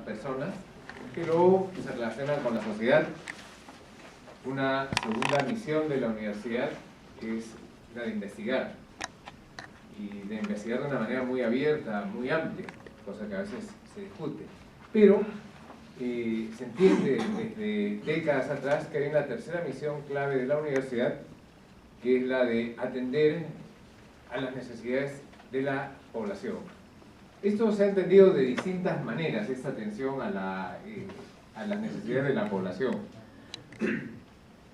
personas, pero se relacionan con la sociedad. Una segunda misión de la universidad es la de investigar, y de investigar de una manera muy abierta, muy amplia, cosa que a veces se discute. Pero se entiende desde décadas atrás que hay una tercera misión clave de la universidad, que es la de atender a las necesidades de la población. Esto se ha entendido de distintas maneras, esta atención a las necesidades de la población.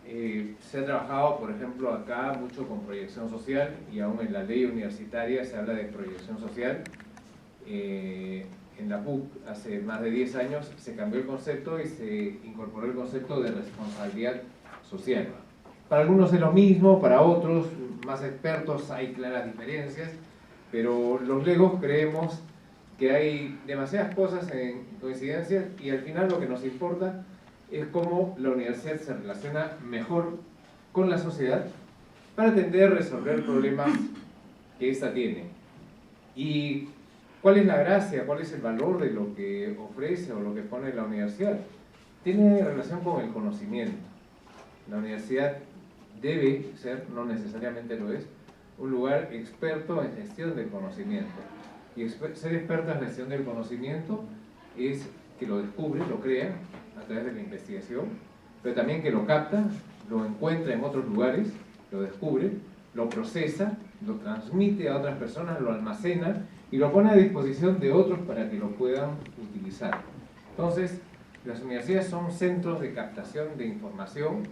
Se ha trabajado, por ejemplo, acá mucho con proyección social, y aún en la ley universitaria se habla de proyección social. En la PUC hace más de 10 años se cambió el concepto y se incorporó el concepto de responsabilidad social. Para algunos es lo mismo, para otros, más expertos, hay claras diferencias, pero los legos creemos que hay demasiadas cosas en coincidencia, y al final lo que nos importa es cómo la universidad se relaciona mejor con la sociedad para atender a resolver problemas que ésta tiene. ¿Y cuál es la gracia, cuál es el valor de lo que ofrece o lo que pone la universidad? Tiene relación con el conocimiento. La universidad debe ser, no necesariamente lo es, un lugar experto en gestión del conocimiento. Y ser experto en gestión del conocimiento es que lo descubre, lo crea a través de la investigación, pero también que lo capta, lo encuentra en otros lugares, lo descubre, lo procesa, lo transmite a otras personas, lo almacena y lo pone a disposición de otros para que lo puedan utilizar. Entonces, las universidades son centros de captación de información,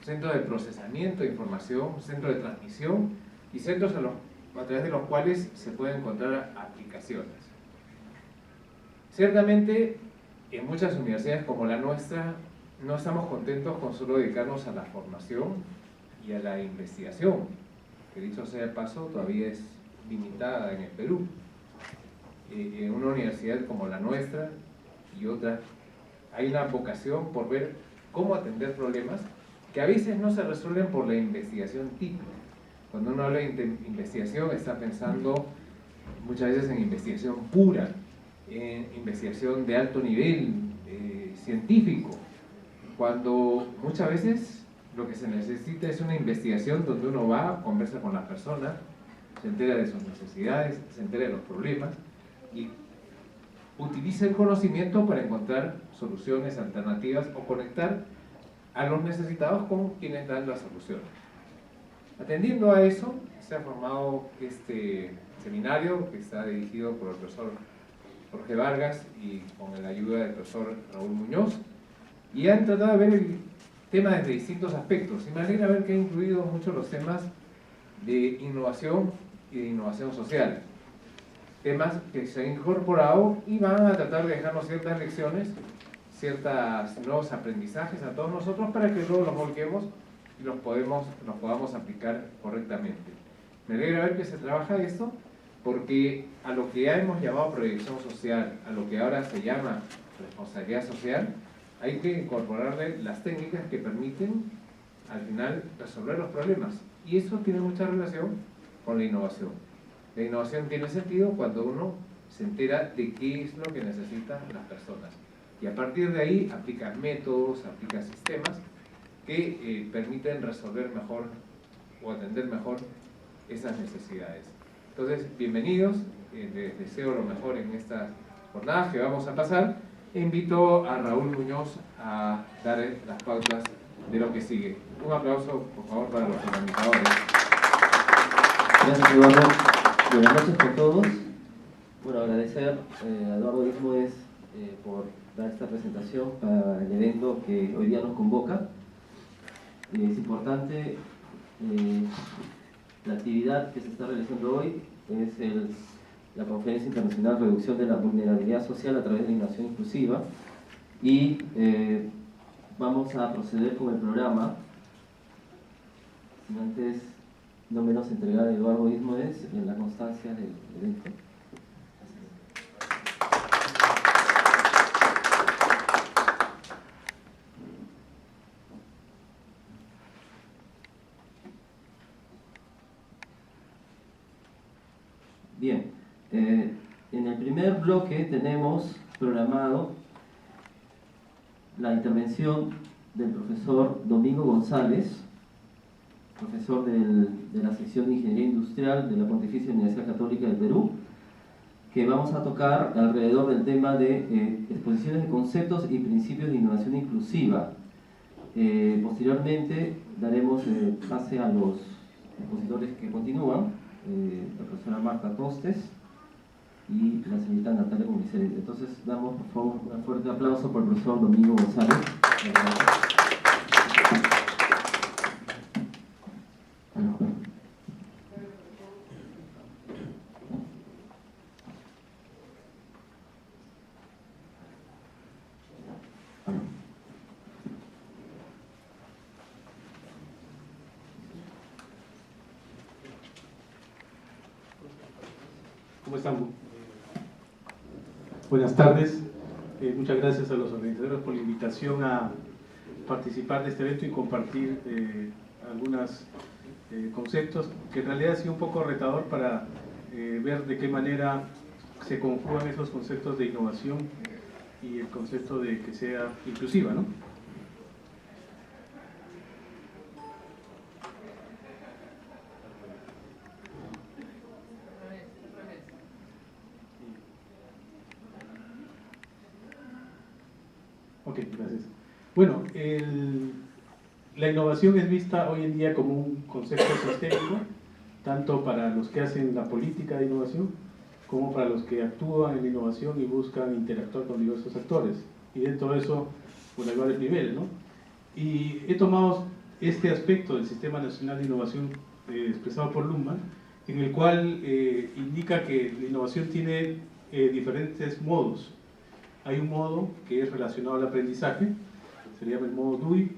centros de procesamiento de información, centros de transmisión y centros a través de los cuales se pueden encontrar aplicaciones. Ciertamente, en muchas universidades como la nuestra, no estamos contentos con solo dedicarnos a la formación y a la investigación, que dicho sea de paso, todavía es limitada en el Perú. En una universidad como la nuestra y otras, hay una vocación por ver cómo atender problemas que a veces no se resuelven por la investigación típica. Cuando uno habla de investigación, está pensando muchas veces en investigación pura, en investigación de alto nivel científico, cuando muchas veces lo que se necesita es una investigación donde uno va, conversa con las personas, se entera de sus necesidades, se entera de los problemas y utiliza el conocimiento para encontrar soluciones alternativas o conectar a los necesitados con quienes dan las soluciones. Atendiendo a eso, se ha formado este seminario que está dirigido por el profesor Jorge Vargas y con la ayuda del profesor Raúl Muñoz, y han tratado de ver el tema desde distintos aspectos, y me alegra ver que ha incluido mucho los temas de innovación y de innovación social, temas que se han incorporado y van a tratar de dejarnos ciertas lecciones, ciertos nuevos aprendizajes a todos nosotros para que luego los volquemos y los podamos aplicar correctamente. Me alegra ver que se trabaja esto, porque a lo que ya hemos llamado proyección social, a lo que ahora se llama responsabilidad social, hay que incorporarle las técnicas que permiten al final resolver los problemas, y eso tiene mucha relación con la innovación. La innovación tiene sentido cuando uno se entera de qué es lo que necesitan las personas, y a partir de ahí aplica métodos, aplica sistemas que permiten resolver mejor o atender mejor esas necesidades. Entonces, bienvenidos, les deseo lo mejor en estas jornadas que vamos a pasar, e invito a Raúl Muñoz a dar las pautas de lo que sigue. Un aplauso, por favor, para los organizadores. Gracias, Eduardo. Buenas noches con todos. Bueno, agradecer a Eduardo Ismoes por dar esta presentación para el evento que hoy día nos convoca. Es importante, la actividad que se está realizando hoy es la Conferencia Internacional Reducción de la Vulnerabilidad Social a través de la Innovación Inclusiva, y vamos a proceder con el programa. Sin antes, no menos entregar a Eduardo Ismoes en la constancia del evento. Bien, en el primer bloque tenemos programado la intervención del profesor Domingo González, profesor de la sección de Ingeniería Industrial de la Pontificia Universidad Católica del Perú, que vamos a tocar alrededor del tema de exposiciones de conceptos y principios de innovación inclusiva. Posteriormente daremos pase a los expositores que continúan, la profesora Marta Tostes y la señorita Natalia Comisario. Entonces damos por favor un fuerte aplauso por el profesor Domingo González. ¿Cómo están? Buenas tardes. Muchas gracias a los organizadores por la invitación a participar de este evento y compartir algunos conceptos que en realidad ha sido un poco retador para ver de qué manera se conjugan esos conceptos de innovación y el concepto de que sea inclusiva, ¿no? Ok, gracias. Bueno, la innovación es vista hoy en día como un concepto sistémico, tanto para los que hacen la política de innovación, como para los que actúan en la innovación y buscan interactuar con diversos actores. Y dentro de eso, pues hay varios niveles, ¿no? Y he tomado este aspecto del Sistema Nacional de Innovación expresado por Luhmann, en el cual indica que la innovación tiene diferentes modos. Hay un modo que es relacionado al aprendizaje, se llama el modo DUI.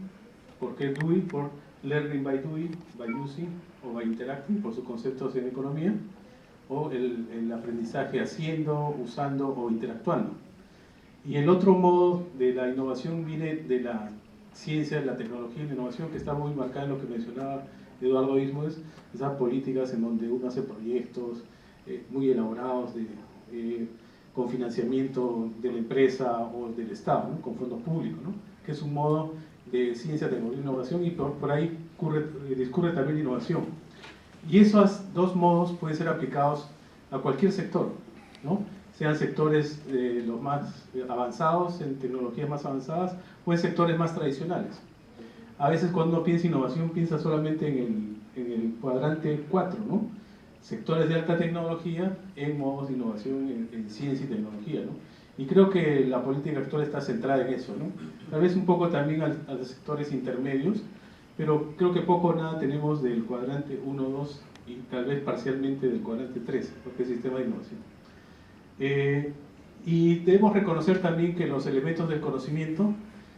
¿Por qué DUI? Por Learning by Doing, by Using o by Interacting, por sus conceptos en economía, o el aprendizaje haciendo, usando o interactuando. Y el otro modo de la innovación viene de la ciencia, la tecnología y la innovación, que está muy marcada en lo que mencionaba Eduardo Ismoes, esas políticas en donde uno hace proyectos muy elaborados con financiamiento de la empresa o del Estado, ¿no? Con fondos públicos, ¿no? Que es un modo de ciencia, tecnología e innovación, y por ahí discurre también la innovación. Y esos dos modos pueden ser aplicados a cualquier sector, ¿no? Sean sectores los más avanzados, en tecnologías más avanzadas, o en sectores más tradicionales. A veces cuando uno piensa innovación, piensa solamente en el cuadrante 4, ¿no? Sectores de alta tecnología en modos de innovación en ciencia y tecnología, ¿no? Y creo que la política actual está centrada en eso, ¿no? Tal vez un poco también a los sectores intermedios, pero creo que poco o nada tenemos del cuadrante 1, 2 y tal vez parcialmente del cuadrante 3, porque es sistema de innovación. Y debemos reconocer también que los elementos del conocimiento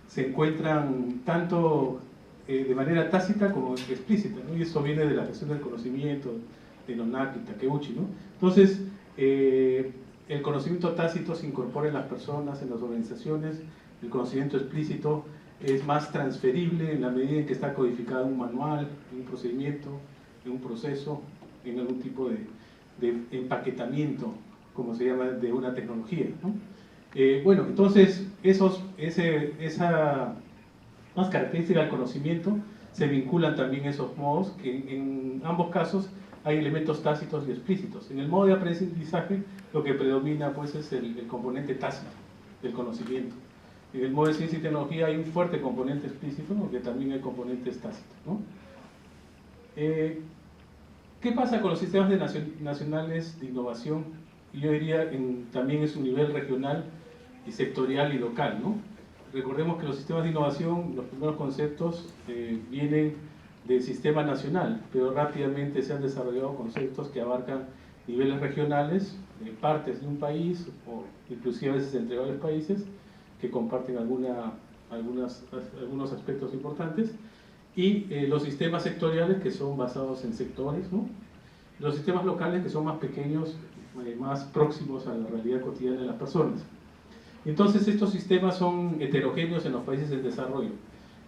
se encuentran tanto de manera tácita como explícita, ¿no? Y eso viene de la gestión del conocimiento, de Nonaki, Takeuchi, ¿no? Entonces, el conocimiento tácito se incorpora en las personas, en las organizaciones. El conocimiento explícito es más transferible en la medida en que está codificado en un manual, en un procedimiento, en un proceso, en algún tipo de empaquetamiento, como se llama, de una tecnología, ¿no? Bueno, entonces, esa más característica del conocimiento se vinculan también esos modos, que en ambos casos hay elementos tácitos y explícitos. En el modo de aprendizaje lo que predomina pues es el componente tácito del conocimiento. En el modo de ciencia y tecnología hay un fuerte componente explícito, porque también hay componentes tácitos, ¿no? ¿Qué pasa con los sistemas nacionales de innovación? Yo diría también en su nivel regional y sectorial y local, ¿no? Recordemos que los sistemas de innovación, los primeros conceptos vienen del sistema nacional, pero rápidamente se han desarrollado conceptos que abarcan niveles regionales, partes de un país, o inclusive a veces entre varios países, que comparten algunos aspectos importantes, y los sistemas sectoriales, que son basados en sectores, ¿no? Los sistemas locales, que son más pequeños, más próximos a la realidad cotidiana de las personas. Entonces estos sistemas son heterogéneos en los países en desarrollo,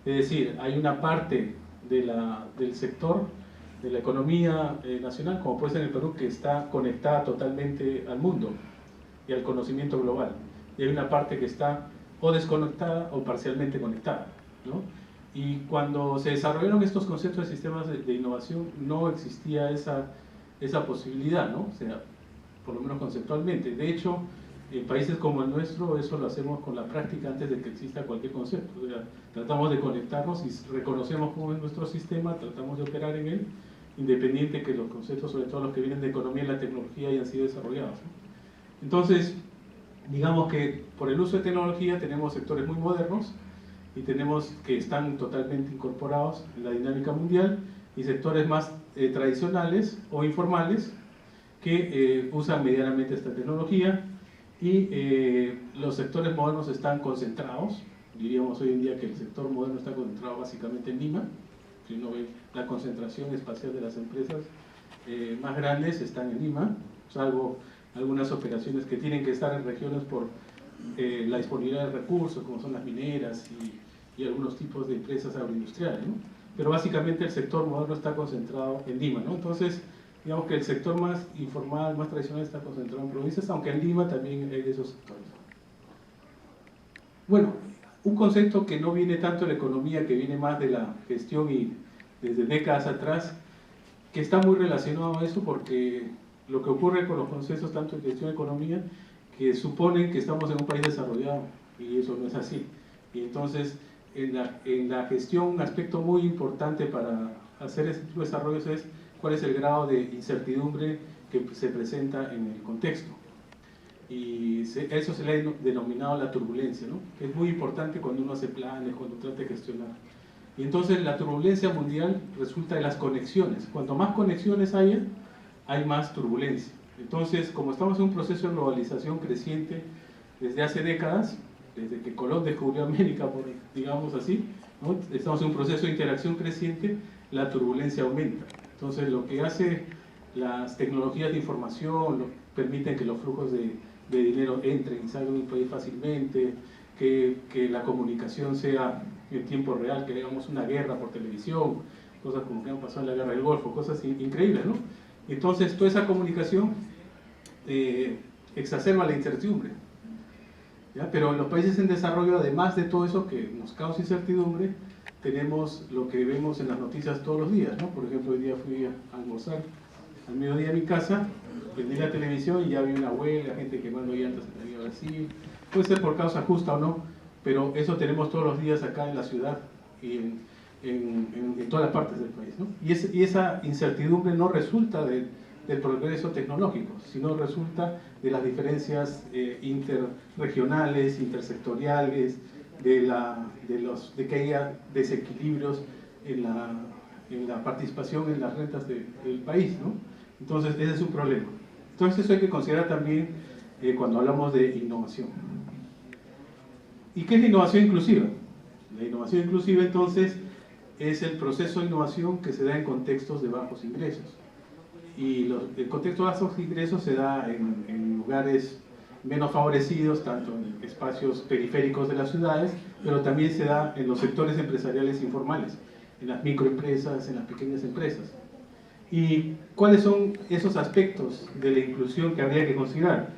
es decir, hay una parte del sector, de la economía nacional, como puede ser en el Perú, que está conectada totalmente al mundo y al conocimiento global. Y hay una parte que está o desconectada o parcialmente conectada, ¿no? Y cuando se desarrollaron estos conceptos de sistemas de innovación, no existía esa posibilidad, ¿no? O sea, por lo menos conceptualmente. De hecho, en países como el nuestro, eso lo hacemos con la práctica antes de que exista cualquier concepto. O sea, tratamos de conectarnos y reconocemos cómo es nuestro sistema, tratamos de operar en él, independiente que los conceptos, sobre todo los que vienen de economía y la tecnología, hayan sido desarrollados, ¿no? Entonces, digamos que por el uso de tecnología tenemos sectores muy modernos y tenemos que están totalmente incorporados en la dinámica mundial, y sectores más tradicionales o informales que usan medianamente esta tecnología, y los sectores modernos están concentrados. Diríamos hoy en día que el sector moderno está concentrado básicamente en Lima. Si uno ve la concentración espacial de las empresas más grandes están en Lima, salvo algunas operaciones que tienen que estar en regiones por la disponibilidad de recursos, como son las mineras y algunos tipos de empresas agroindustriales, ¿no? Pero básicamente el sector moderno está concentrado en Lima, ¿no? Entonces, digamos que el sector más informal, más tradicional, está concentrado en provincias, aunque en Lima también hay de esos sectores. Bueno, un concepto que no viene tanto de la economía, que viene más de la gestión y desde décadas atrás, que está muy relacionado a eso, porque lo que ocurre con los conceptos tanto en gestión y economía, que suponen que estamos en un país desarrollado, y eso no es así. Y entonces, en la gestión, un aspecto muy importante para hacer este tipo de desarrollos es cuál es el grado de incertidumbre que se presenta en el contexto. Y eso se le ha denominado la turbulencia, ¿no? Que es muy importante cuando uno hace planes, cuando trata de gestionar. Y entonces la turbulencia mundial resulta de las conexiones. Cuanto más conexiones haya, hay más turbulencia. Entonces, como estamos en un proceso de globalización creciente desde hace décadas, desde que Colón descubrió América, digamos así, ¿no? Estamos en un proceso de interacción creciente, la turbulencia aumenta. Entonces, lo que hace las tecnologías de información permiten que los flujos de dinero entren y salgan de un país fácilmente, que la comunicación sea en tiempo real, que hagamos una guerra por televisión, cosas como que han pasado en la guerra del Golfo, cosas increíbles, ¿no? Entonces, toda esa comunicación exacerba la incertidumbre, ¿ya? Pero en los países en desarrollo, además de todo eso que nos causa incertidumbre, tenemos lo que vemos en las noticias todos los días, ¿no? Por ejemplo, hoy día fui a almorzar al mediodía a mi casa, prendí la televisión y ya vi una huelga, gente quemando llantas en la vía Brasil. Puede ser por causa justa o no, pero eso tenemos todos los días acá en la ciudad y en todas las partes del país, ¿no? Y esa incertidumbre no resulta del progreso tecnológico, sino resulta de las diferencias interregionales, intersectoriales, de que haya desequilibrios en la participación en las rentas del país, ¿no? Entonces, ese es un problema. Entonces, eso hay que considerar también cuando hablamos de innovación. ¿Y qué es la innovación inclusiva? La innovación inclusiva, entonces, es el proceso de innovación que se da en contextos de bajos ingresos. Y el contexto de bajos ingresos se da en lugares menos favorecidos, tanto en espacios periféricos de las ciudades, pero también se da en los sectores empresariales informales, en las microempresas, en las pequeñas empresas. ¿Y cuáles son esos aspectos de la inclusión que habría que considerar?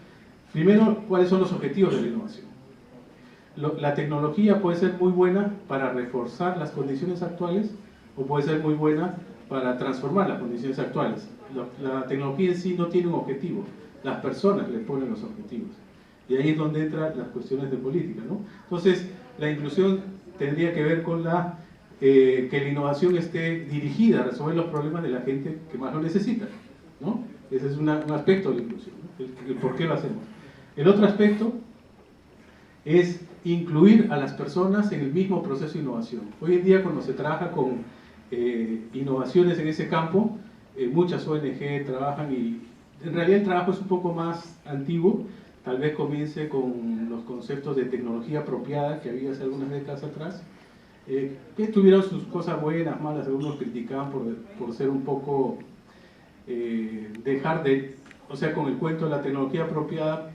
Primero, ¿cuáles son los objetivos de la innovación? La tecnología puede ser muy buena para reforzar las condiciones actuales o puede ser muy buena para transformar las condiciones actuales. La tecnología en sí no tiene un objetivo, las personas le ponen los objetivos. Y ahí es donde entran las cuestiones de política, ¿no? Entonces, la inclusión tendría que ver con que la innovación esté dirigida a resolver los problemas de la gente que más lo necesita, ¿no? Ese es un aspecto de la inclusión, ¿no? El por qué lo hacemos. El otro aspecto es incluir a las personas en el mismo proceso de innovación. Hoy en día, cuando se trabaja con innovaciones en ese campo, muchas ONG trabajan y en realidad el trabajo es un poco más antiguo. Tal vez comience con los conceptos de tecnología apropiada que había hace algunas décadas atrás, que tuvieron sus cosas buenas, malas. Algunos criticaban por ser un poco o sea, con el cuento de la tecnología apropiada,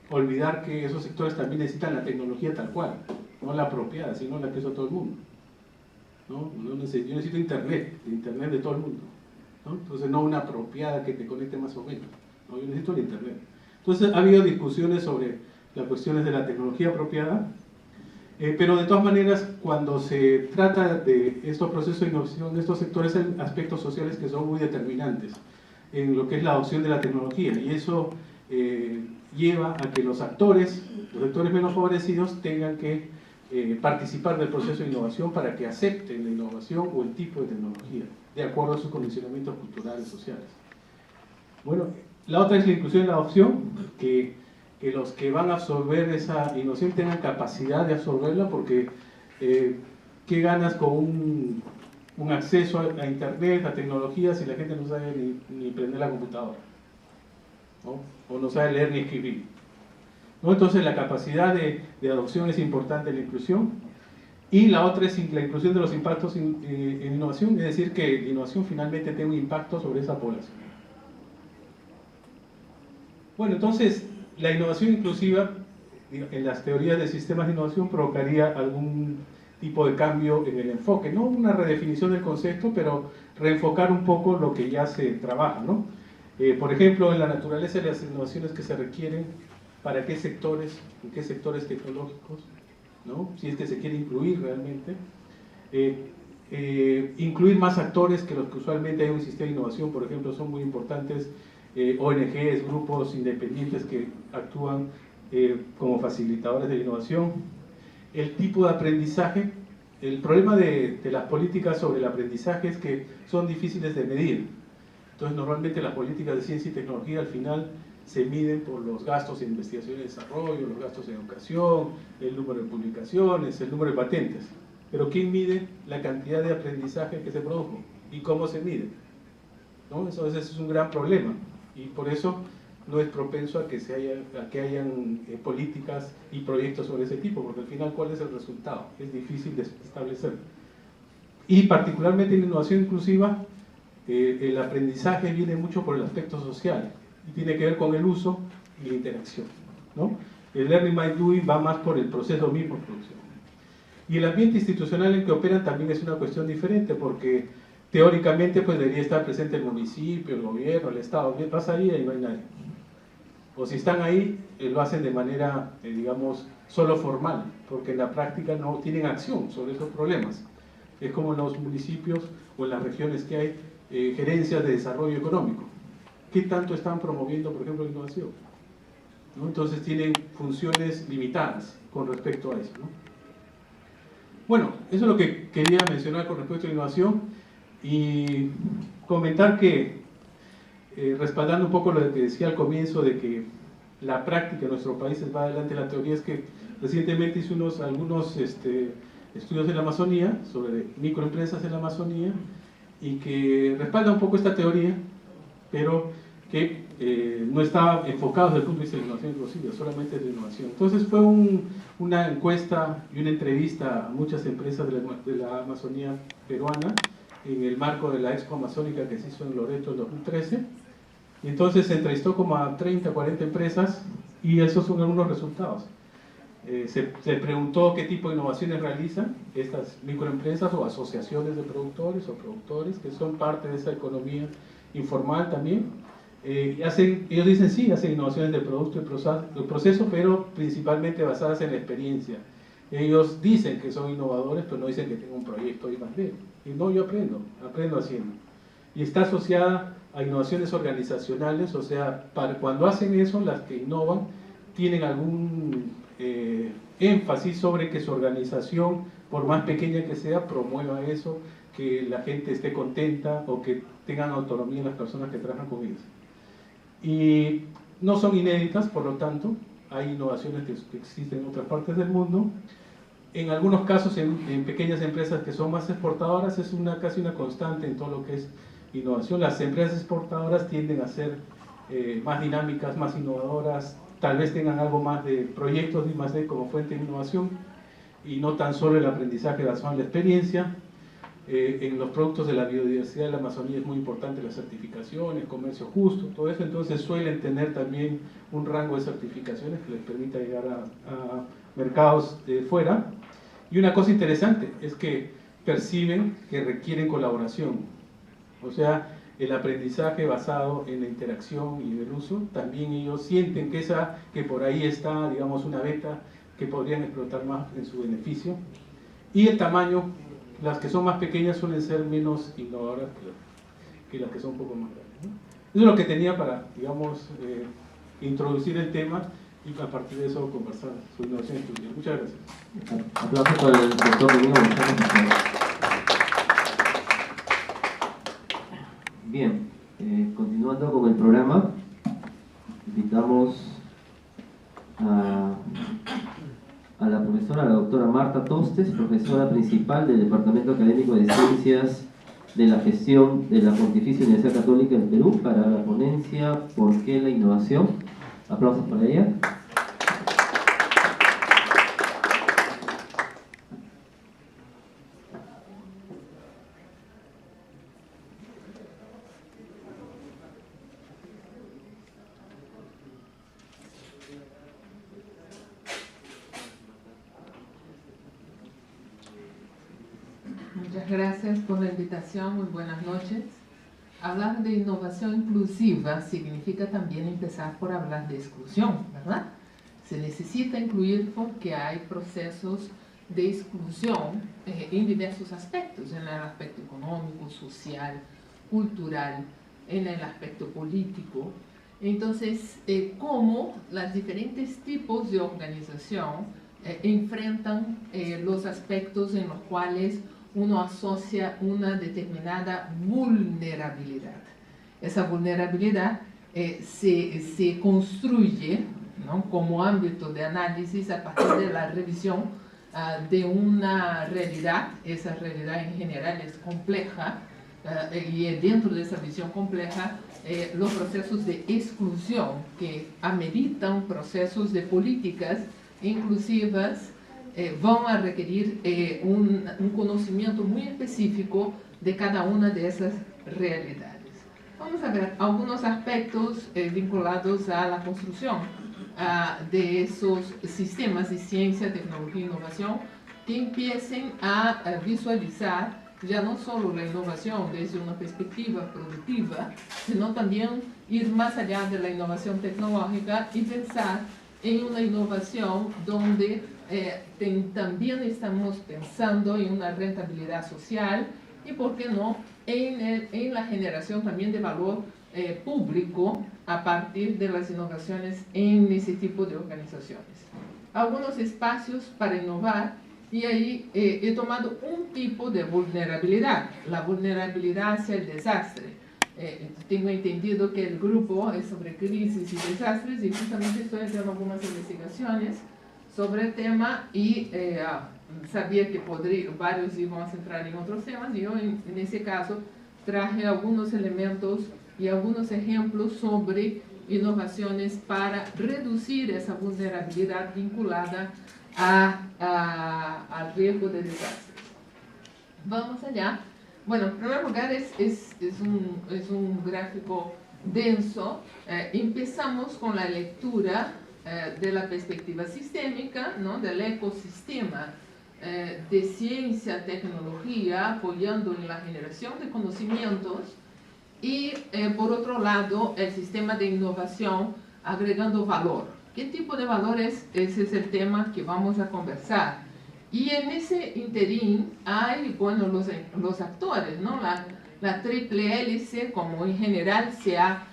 olvidar que esos sectores también necesitan la tecnología tal cual, no la apropiada, sino la que usa todo el mundo, ¿no? Yo necesito internet de todo el mundo, ¿no? Entonces no una apropiada que te conecte más o menos, ¿no? Yo necesito el internet. Entonces ha habido discusiones sobre la cuestión es de la tecnología apropiada, pero de todas maneras, cuando se trata de estos procesos de innovación de estos sectores, hay aspectos sociales que son muy determinantes en lo que es la adopción de la tecnología, y eso lleva a que los sectores menos favorecidos tengan que participar del proceso de innovación para que acepten la innovación o el tipo de tecnología, de acuerdo a sus condicionamientos culturales y sociales. Bueno, la otra es la inclusión y la adopción, que los que van a absorber esa innovación tengan capacidad de absorberla, porque ¿qué ganas con un acceso a internet, a tecnología, si la gente no sabe ni prender la computadora, ¿no? O no sabe leer ni escribir, ¿no? Entonces la capacidad de adopción es importante en la inclusión. Y la otra es la inclusión de los impactos en innovación, es decir, que la innovación finalmente tenga un impacto sobre esa población. Bueno, entonces la innovación inclusiva en las teorías de sistemas de innovación provocaría algún tipo de cambio en el enfoque, no una redefinición del concepto, pero reenfocar un poco lo que ya se trabaja, ¿no? Por ejemplo, en la naturaleza de las innovaciones que se requieren, ¿para qué sectores, en qué sectores tecnológicos, ¿no? Si es que se quiere incluir realmente, incluir más actores que los que usualmente hay en un sistema de innovación. Por ejemplo, son muy importantes ONGs, grupos independientes que actúan como facilitadores de la innovación. El tipo de aprendizaje, el problema de las políticas sobre el aprendizaje es que son difíciles de medir. Entonces, normalmente las políticas de ciencia y tecnología al final se miden por los gastos en investigación y desarrollo, los gastos en educación, el número de publicaciones, el número de patentes. Pero ¿quién mide la cantidad de aprendizaje que se produjo? ¿Y cómo se mide? ¿No? Entonces, ese es un gran problema, y por eso no es propenso a que hayan políticas y proyectos sobre ese tipo, porque al final, ¿cuál es el resultado? Es difícil de establecer. Y particularmente en la innovación inclusiva, el aprendizaje viene mucho por el aspecto social, y tiene que ver con el uso y la interacción, ¿no? El learning by doing va más por el proceso mismo de producción. Y el ambiente institucional en que operan también es una cuestión diferente, porque teóricamente pues debería estar presente el municipio, el gobierno, el Estado. Bien, pasa ahí y no hay nadie. O si están ahí, lo hacen de manera, digamos, solo formal, porque en la práctica no tienen acción sobre esos problemas. Es como en los municipios o en las regiones que hay gerencias de desarrollo económico. ¿Qué tanto están promoviendo, por ejemplo, la innovación? ¿No? Entonces tienen funciones limitadas con respecto a eso, ¿no? Bueno, eso es lo que quería mencionar con respecto a la innovación, y comentar que, respaldando un poco lo que decía al comienzo de que la práctica en nuestros países va adelante de la teoría, es que recientemente hice algunos estudios en la Amazonía, sobre microempresas en la Amazonía, y que respalda un poco esta teoría, pero que no estaba enfocado desde el punto de vista de la innovación inclusiva, solamente de innovación. Entonces fue una encuesta y una entrevista a muchas empresas de la Amazonía peruana, en el marco de la Expo Amazónica que se hizo en Loreto en 2013, y entonces se entrevistó como a 30, 40 empresas, y esos son algunos resultados. Se preguntó qué tipo de innovaciones realizan estas microempresas o asociaciones de productores o productores que son parte de esa economía informal también. Ellos dicen sí, hacen innovaciones de producto y proceso, pero principalmente basadas en la experiencia. Ellos dicen que son innovadores, pero no dicen que tengan un proyecto I+D. Y no, yo aprendo haciendo. Y está asociada a innovaciones organizacionales, o sea, cuando hacen eso, las que innovan tienen algún énfasis sobre que su organización, por más pequeña que sea, promueva eso, que la gente esté contenta o que tengan autonomía las personas que trabajan con ellos. Y no son inéditas, por lo tanto, hay innovaciones que existen en otras partes del mundo. En algunos casos, en pequeñas empresas que son más exportadoras, es casi una constante en todo lo que es innovación. Las empresas exportadoras tienden a ser más dinámicas, más innovadoras, tal vez tengan algo más de proyectos de I+D como fuente de innovación, y no tan solo el aprendizaje basado en la experiencia. En los productos de la biodiversidad de la Amazonía es muy importante las certificaciones, comercio justo, todo eso. Entonces suelen tener también un rango de certificaciones que les permita llegar a mercados de fuera. Y una cosa interesante es que perciben que requieren colaboración. O sea, el aprendizaje basado en la interacción y en el uso, también ellos sienten que por ahí está, digamos, una beta que podrían explotar más en su beneficio. Y el tamaño, las que son más pequeñas suelen ser menos innovadoras que las que son un poco más grandes, ¿no? Eso es lo que tenía para, digamos, introducir el tema y a partir de eso conversar sobre innovación inclusiva. Muchas gracias. Aplausos para el doctor Domingo González. Bien, continuando con el programa, invitamos a la profesora, la doctora Marta Tostes, profesora principal del Departamento Académico de Ciencias de la Gestión de la Pontificia Universidad Católica del Perú, para la ponencia ¿Por qué la innovación? Aplausos para ella. Muchas gracias por la invitación, muy buenas noches. Hablar de innovación inclusiva significa también empezar por hablar de exclusión, ¿verdad? Se necesita incluir porque hay procesos de exclusión en diversos aspectos, en el aspecto económico, social, cultural, en el aspecto político. Entonces, cómo los diferentes tipos de organización enfrentan los aspectos en los cuales uno asocia una determinada vulnerabilidad. Esa vulnerabilidad se construye, ¿no?, como ámbito de análisis a partir de la revisión de una realidad. Esa realidad en general es compleja, y dentro de esa visión compleja, los procesos de exclusión que ameritan procesos de políticas inclusivas van a requerir un conocimiento muy específico de cada una de esas realidades. Vamos a ver algunos aspectos vinculados a la construcción de esos sistemas de ciencia, tecnología e innovación que empiecen a visualizar ya no solo la innovación desde una perspectiva productiva, sino también ir más allá de la innovación tecnológica y pensar en una innovación donde también estamos pensando en una rentabilidad social y, por qué no, en la generación también de valor público a partir de las innovaciones en ese tipo de organizaciones. Algunos espacios para innovar, y ahí he tomado un tipo de vulnerabilidad, la vulnerabilidad hacia el desastre. Tengo entendido que el grupo es sobre crisis y desastres y justamente estoy haciendo algunas investigaciones sobre el tema y sabía que varios iban a centrar en otros temas y yo en ese caso traje algunos elementos y algunos ejemplos sobre innovaciones para reducir esa vulnerabilidad vinculada al riesgo de desastres. Vamos allá. Bueno, en primer lugar es un gráfico denso. Empezamos con la lectura de la perspectiva sistémica, ¿no?, del ecosistema de ciencia, tecnología, apoyando en la generación de conocimientos, y por otro lado el sistema de innovación agregando valor. ¿Qué tipo de valores? Ese es el tema que vamos a conversar. Y en ese interín hay, bueno, los actores, ¿no? La triple hélice, como en general se ha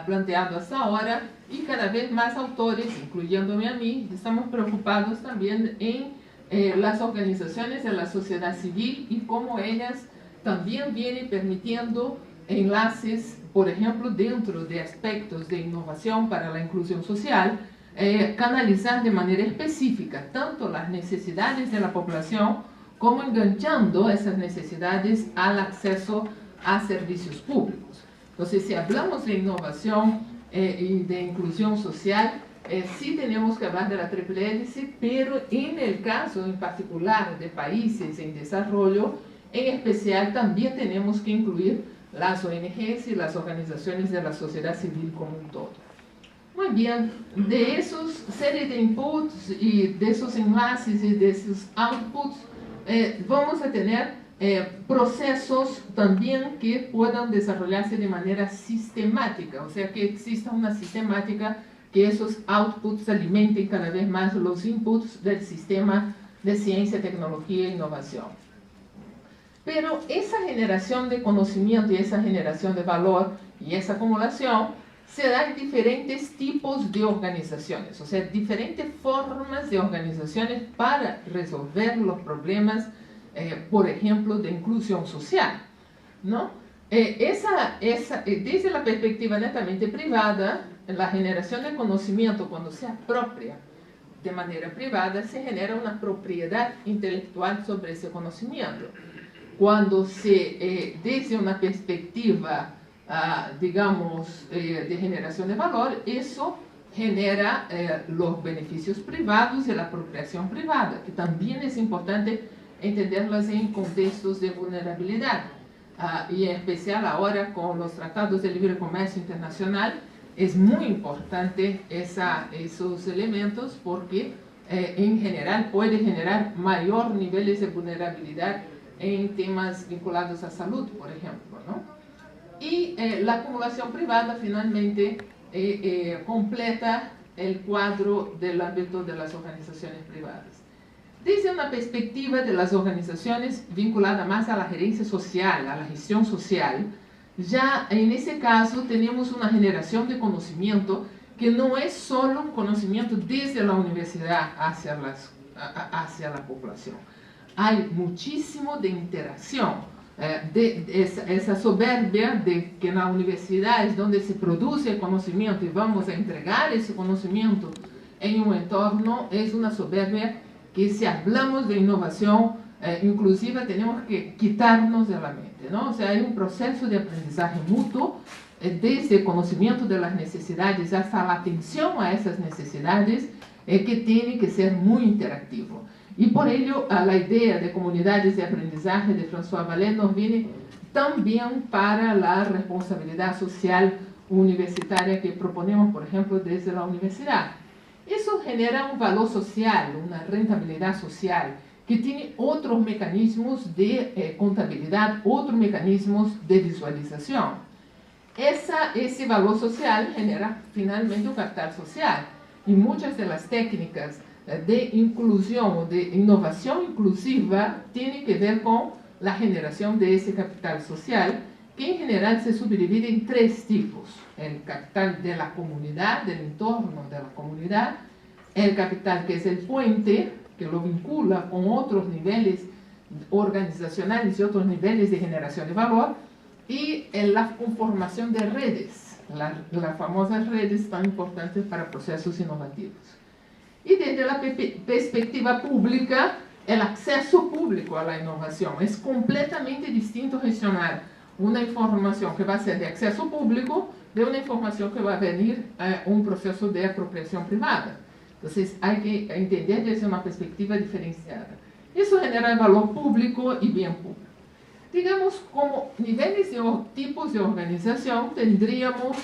planteado hasta ahora, y cada vez más autores, incluyéndome a mí, estamos preocupados también en las organizaciones de la sociedad civil y cómo ellas también vienen permitiendo enlaces, por ejemplo, dentro de aspectos de innovación para la inclusión social, canalizar de manera específica tanto las necesidades de la población como enganchando esas necesidades al acceso a servicios públicos. Entonces, si hablamos de innovación y de inclusión social, sí tenemos que hablar de la triple hélice, pero en el caso en particular de países en desarrollo, en especial también tenemos que incluir las ONGs y las organizaciones de la sociedad civil como un todo. Muy bien, de esos serie de inputs y de esos enlaces y de esos outputs, vamos a tener procesos también que puedan desarrollarse de manera sistemática, o sea, que exista una sistemática, que esos outputs alimenten cada vez más los inputs del sistema de ciencia, tecnología e innovación. Pero esa generación de conocimiento y esa generación de valor y esa acumulación se da en diferentes tipos de organizaciones, o sea, diferentes formas de organizaciones para resolver los problemas, por ejemplo, de inclusión social, ¿no? Desde la perspectiva netamente privada, la generación de conocimiento, cuando se apropia de manera privada, se genera una propiedad intelectual sobre ese conocimiento. Cuando desde una perspectiva, digamos, de generación de valor, eso genera los beneficios privados y la apropiación privada, que también es importante entenderlas en contextos de vulnerabilidad. Y en especial ahora con los tratados de libre comercio internacional, es muy importante esos elementos porque en general puede generar mayor niveles de vulnerabilidad en temas vinculados a salud, por ejemplo, ¿no? Y la acumulación privada finalmente completa el cuadro del ámbito de las organizaciones privadas. Desde una perspectiva de las organizaciones vinculada más a la gerencia social, a la gestión social, ya en ese caso tenemos una generación de conocimiento que no es solo un conocimiento desde la universidad hacia la población. Hay muchísimo de interacción, esa soberbia de que en la universidad es donde se produce el conocimiento y vamos a entregar ese conocimiento en un entorno, es una soberbia que si hablamos de innovación inclusiva tenemos que quitarnos de la mente, ¿no? O sea, hay un proceso de aprendizaje mutuo, desde el conocimiento de las necesidades hasta la atención a esas necesidades, que tiene que ser muy interactivo. Y por ello, la idea de comunidades de aprendizaje de François Vallée nos viene también para la responsabilidad social universitaria que proponemos, por ejemplo, desde la universidad. Eso genera un valor social, una rentabilidad social, que tiene otros mecanismos de contabilidad, otros mecanismos de visualización. Ese valor social genera finalmente un capital social. Y muchas de las técnicas de inclusión o de innovación inclusiva tienen que ver con la generación de ese capital social, que en general se subdivide en tres tipos: el capital de la comunidad, del entorno de la comunidad, el capital que es el puente, que lo vincula con otros niveles organizacionales y otros niveles de generación de valor, y la conformación de redes, las famosas redes tan importantes para procesos innovativos. Y desde la perspectiva pública, el acceso público a la innovación. Es completamente distinto gestionar una información que va a ser de acceso público de una información que va a venir a un proceso de apropiación privada. Entonces hay que entender desde una perspectiva diferenciada. Eso genera valor público y bien público. Digamos, como niveles o tipos de organización, tendríamos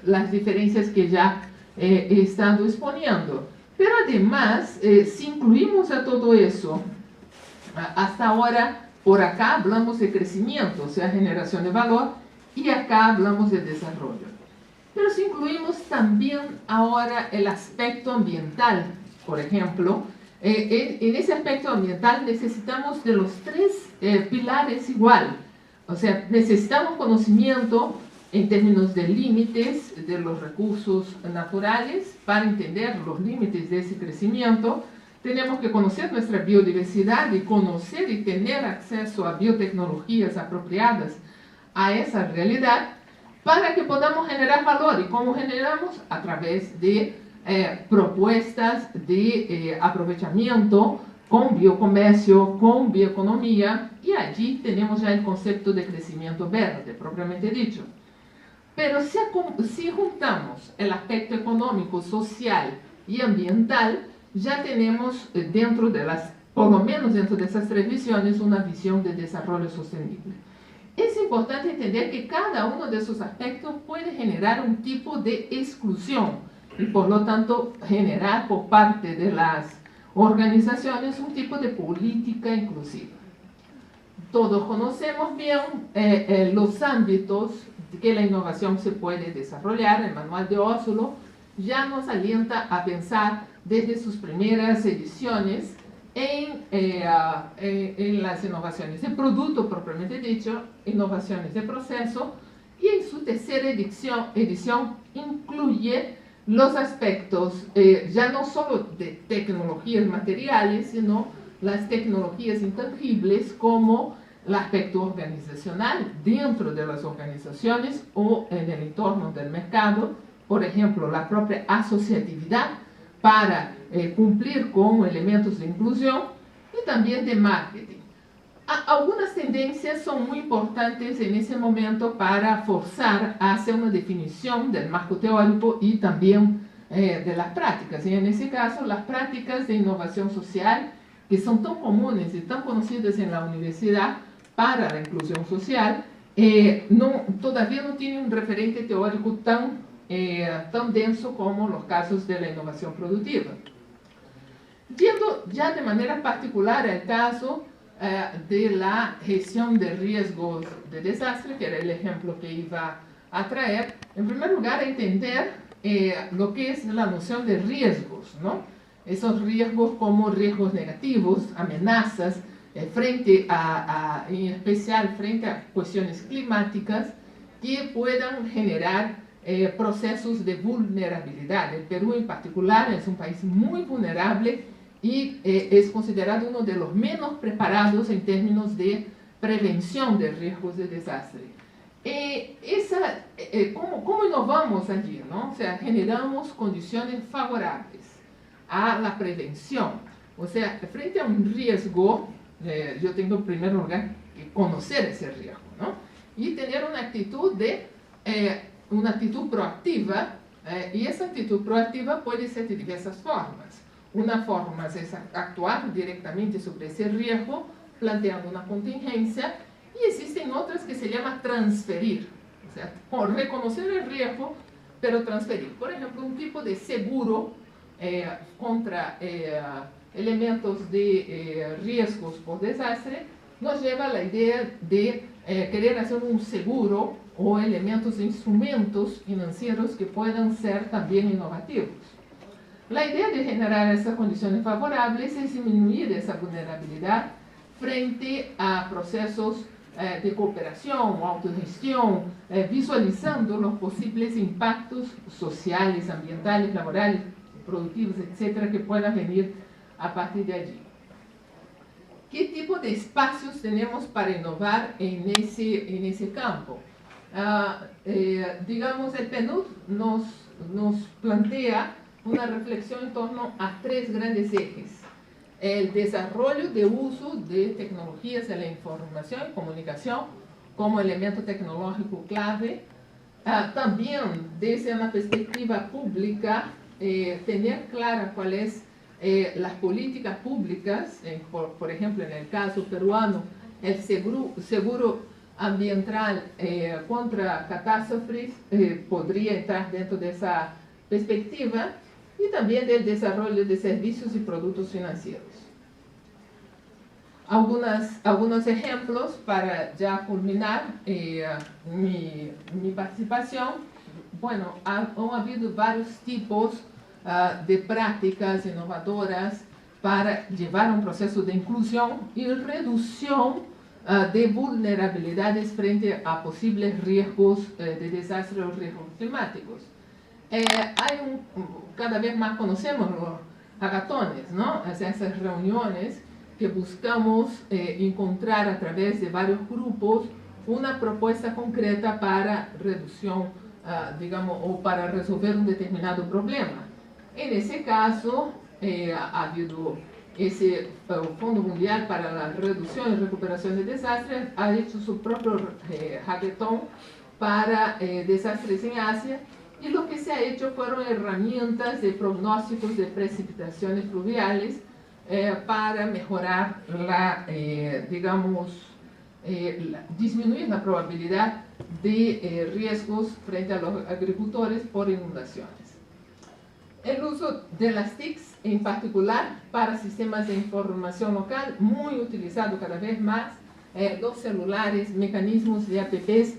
las diferencias que ya he estado exponiendo. Pero además, si incluimos a todo eso, hasta ahora, por acá hablamos de crecimiento, o sea, generación de valor, y acá hablamos de desarrollo. Pero si incluimos también ahora el aspecto ambiental, por ejemplo, en ese aspecto ambiental necesitamos de los tres pilares igual. O sea, necesitamos conocimiento en términos de límites de los recursos naturales para entender los límites de ese crecimiento. Tenemos que conocer nuestra biodiversidad y conocer y tener acceso a biotecnologías apropiadas a esa realidad para que podamos generar valor. ¿Y cómo generamos? A través de propuestas de aprovechamiento con biocomercio, con bioeconomía, y allí tenemos ya el concepto de crecimiento verde, propiamente dicho. Pero si juntamos el aspecto económico, social y ambiental, ya tenemos dentro de por lo menos dentro de esas tres visiones, una visión de desarrollo sostenible. Es importante entender que cada uno de esos aspectos puede generar un tipo de exclusión y por lo tanto generar por parte de las organizaciones un tipo de política inclusiva. todos conocemos bien los ámbitos que la innovación se puede desarrollar. El manual de Oslo ya nos alienta a pensar desde sus primeras ediciones en las innovaciones de producto propiamente dicho, innovaciones de proceso, y en su tercera edición incluye los aspectos ya no solo de tecnologías materiales, sino las tecnologías intangibles como el aspecto organizacional dentro de las organizaciones o en el entorno del mercado, por ejemplo, la propia asociatividad para cumplir con elementos de inclusión y también de marketing. Algunas tendencias son muy importantes en ese momento para forzar hacia una definición del marco teórico y también de las prácticas. Y en ese caso, las prácticas de innovación social, que son tan comunes y tan conocidas en la universidad para la inclusión social, todavía no tienen un referente teórico tan denso como los casos de la innovación productiva. Yendo ya de manera particular al caso de la gestión de riesgos de desastre, que era el ejemplo que iba a traer, en primer lugar entender lo que es la noción de riesgos, ¿no? Esos riesgos como riesgos negativos, amenazas, en especial frente a cuestiones climáticas que puedan generar procesos de vulnerabilidad. El Perú en particular es un país muy vulnerable y es considerado uno de los menos preparados en términos de prevención de riesgos de desastre. ¿Cómo inovamos allí, ¿no? O sea, generamos condiciones favorables a la prevención. O sea, frente a un riesgo, yo tengo en primer lugar que conocer ese riesgo, ¿no? Y tener una actitud proactiva, y esa actitud proactiva puede ser de diversas formas. Una forma es actuar directamente sobre ese riesgo, planteando una contingencia, y existen otras que se llama transferir, o sea, reconocer el riesgo, pero transferir. Por ejemplo, un tipo de seguro contra elementos de riesgos por desastre nos lleva a la idea de querer hacer un seguro o elementos de instrumentos financieros que puedan ser también innovativos. La idea de generar esas condiciones favorables es disminuir esa vulnerabilidad frente a procesos de cooperación o autogestión, visualizando los posibles impactos sociales, ambientales, laborales, productivos, etcétera, que puedan venir a partir de allí. ¿Qué tipo de espacios tenemos para innovar en ese campo? Digamos, el PNUD nos plantea una reflexión en torno a tres grandes ejes. El desarrollo de uso de tecnologías de la información y comunicación como elemento tecnológico clave. También desde una perspectiva pública, tener clara cuáles las políticas públicas, por ejemplo en el caso peruano, el seguro ambiental contra catástrofes podría entrar dentro de esa perspectiva, y también del desarrollo de servicios y productos financieros. Algunos ejemplos para ya culminar mi participación. Bueno, han habido varios tipos de prácticas innovadoras para llevar un proceso de inclusión y reducción de vulnerabilidades frente a posibles riesgos de desastre o riesgos climáticos. Cada vez más conocemos los hackatones, ¿no? Esas reuniones que buscamos encontrar a través de varios grupos una propuesta concreta para reducción, digamos, o para resolver un determinado problema. En ese caso, ha habido ese Fondo Mundial para la Reducción y Recuperación de Desastres, ha hecho su propio hackathon para desastres en Asia, y lo que se ha hecho fueron herramientas de pronósticos de precipitaciones fluviales para mejorar disminuir la probabilidad de riesgos frente a los agricultores por inundaciones. El uso de las TICs, en particular para sistemas de información local, muy utilizado cada vez más los celulares, mecanismos de apps.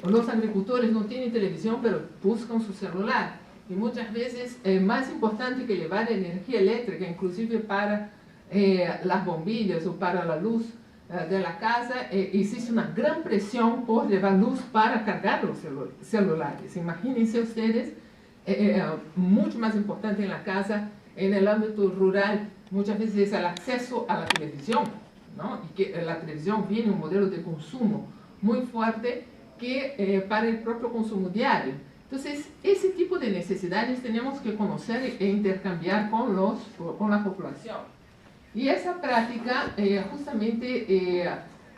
Los agricultores no tienen televisión, pero buscan su celular. Y muchas veces, más importante que llevar energía eléctrica, inclusive para las bombillas o para la luz de la casa, existe una gran presión por llevar luz para cargar los celulares. Imagínense ustedes, mucho más importante en la casa, en el ámbito rural, muchas veces es el acceso a la televisión, ¿no? Y que la televisión viene un modelo de consumo muy fuerte que para el propio consumo diario. Entonces, ese tipo de necesidades tenemos que conocer e intercambiar con la población. Y esa práctica, justamente,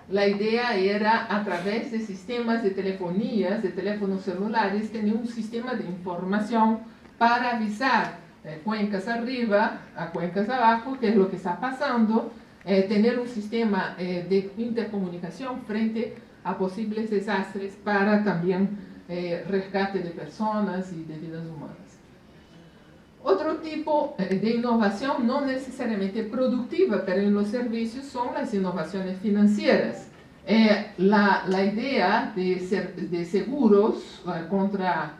la idea era, a través de sistemas de telefonías, de teléfonos celulares, tener un sistema de información para avisar cuencas arriba, a cuencas abajo, qué es lo que está pasando, tener un sistema de intercomunicación frente a posibles desastres para también rescate de personas y de vidas humanas. Otro tipo de innovación, no necesariamente productiva, pero en los servicios, son las innovaciones financieras. La idea de seguros contra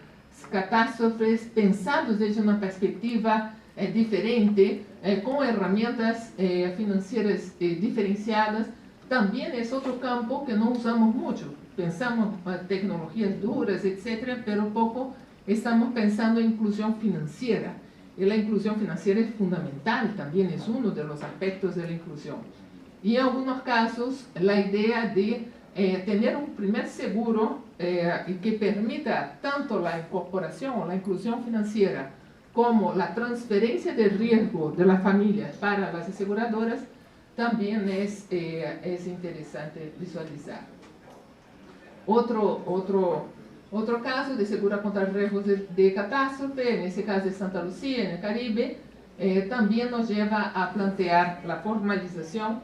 catástrofes pensados desde una perspectiva diferente, con herramientas financieras diferenciadas, también es otro campo que no usamos mucho. Pensamos en tecnologías duras, etcétera, pero poco estamos pensando en inclusión financiera. Y la inclusión financiera es fundamental, también es uno de los aspectos de la inclusión. Y en algunos casos, la idea de tener un primer seguro que permita tanto la incorporación o la inclusión financiera como la transferencia de riesgo de las familias para las aseguradoras, también es interesante visualizar. Otro caso de seguro contra riesgos de catástrofe, en ese caso de Santa Lucía, en el Caribe, también nos lleva a plantear la formalización